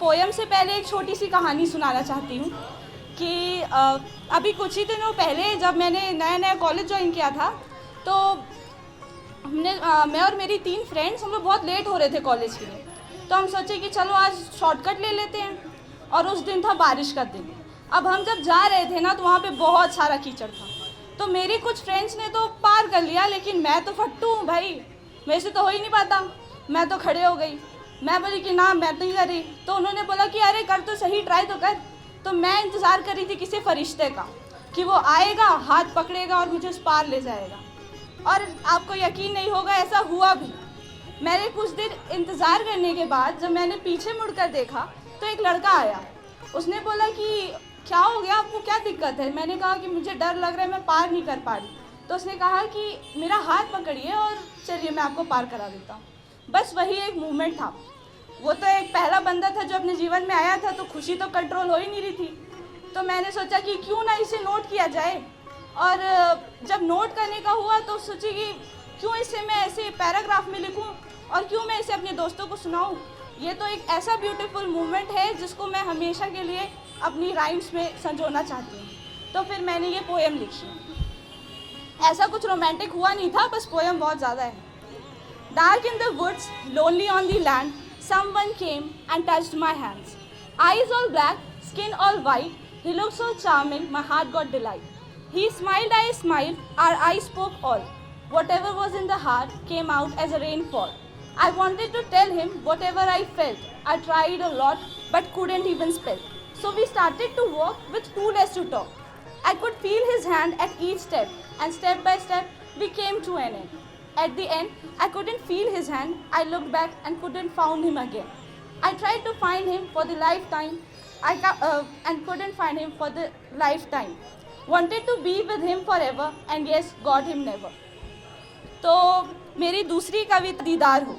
Poem से पहले एक छोटी सी कहानी सुनाना चाहती हूँ कि अभी कुछ ही दिनों पहले जब मैंने नया कॉलेज ज्वाइन किया था तो मैं और मेरी 3 फ्रेंड्स हम लोग बहुत लेट हो रहे थे कॉलेज के लिए। तो हम सोचे कि चलो आज शॉर्टकट ले लेते हैं, और उस दिन था बारिश का दिन। अब हम जब जा रहे थे ना तो वहाँ पे बहुत सारा कीचड़ था। तो मेरी कुछ फ्रेंड्स ने तो पार कर लिया, लेकिन मैं तो फट्टू हूँ भाई, मेरे से तो हो ही नहीं पाता। मैं तो खड़े हो गई, मैं बोली कि ना मैं नहीं कर रही। तो उन्होंने बोला कि अरे कर तो सही, ट्राई तो कर। तो मैं इंतज़ार कर रही थी किसी फरिश्ते का कि वो आएगा, हाथ पकड़ेगा और मुझे उस पार ले जाएगा। और आपको यकीन नहीं होगा, ऐसा हुआ भी। मैंने कुछ देर इंतज़ार करने के बाद जब मैंने पीछे मुड़कर देखा तो एक लड़का आया। उसने बोला कि क्या हो गया, आपको क्या दिक्कत है? मैंने कहा कि मुझे डर लग रहा है, मैं पार नहीं कर पा रही। तो उसने कहा कि मेरा हाथ पकड़िए और चलिए मैं आपको पार करा देता हूँ। बस वही एक मूवमेंट था। वो तो एक पहला बंदा था जो अपने जीवन में आया था, तो खुशी तो कंट्रोल हो ही नहीं रही थी। तो मैंने सोचा कि क्यों ना इसे नोट किया जाए। और जब नोट करने का हुआ तो सोची कि क्यों इसे मैं ऐसे पैराग्राफ में लिखूं और क्यों मैं इसे अपने दोस्तों को सुनाऊं। ये तो एक ऐसा ब्यूटीफुल मूवमेंट है जिसको मैं हमेशा के लिए अपनी राइम्स में संजोना चाहती हूँ। तो फिर मैंने ये पोएम लिखी। ऐसा कुछ रोमांटिक हुआ नहीं था, बस पोएम बहुत ज़्यादा है। Dark in the woods, lonely on the land, someone came and touched my hands. Eyes all black, skin all white, he looked so charming, my heart got delight. He smiled, I smiled, our eyes spoke all. Whatever was in the heart came out as a rainfall. I wanted to tell him whatever I felt. I tried a lot, but couldn't even spell. So we started to walk with too less to talk. I could feel his hand at each step, and step by step we came to an end. At the end, I couldn't feel his hand. I looked back and couldn't find him again. I tried to find him for the lifetime. And couldn't find him for the lifetime. Wanted to be with him forever, and yes, got him never. तो मेरी दूसरी कविता दीदार हो,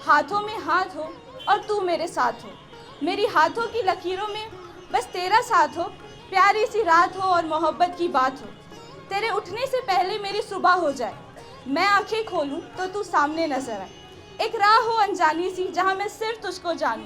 हाथों में हाथ हो और तू मेरे साथ हो। मेरी हाथों की लकीरों में बस तेरा साथ हो, प्यारी सी रात हो और मोहब्बत की बात हो। तेरे उठने से पहले मेरी सुबह हो जाए, मैं आंखें खोलूं तो तू सामने नजर आए। एक राह हो अनजानी सी जहां मैं सिर्फ तुझको जानूं,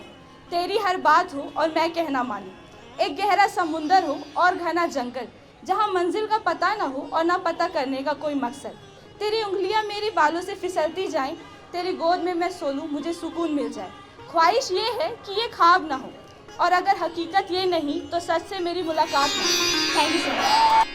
तेरी हर बात हो और मैं कहना मानूं। एक गहरा समुंदर हो और घना जंगल जहां मंजिल का पता ना हो और ना पता करने का कोई मकसद। तेरी उंगलियां मेरे बालों से फिसलती जाएं, तेरी गोद में मैं सो लूं, मुझे सुकून मिल जाए। ख्वाहिश ये है कि ये ख्वाब ना हो, और अगर हकीकत ये नहीं तो सच से मेरी मुलाकात हो। Thank you so much.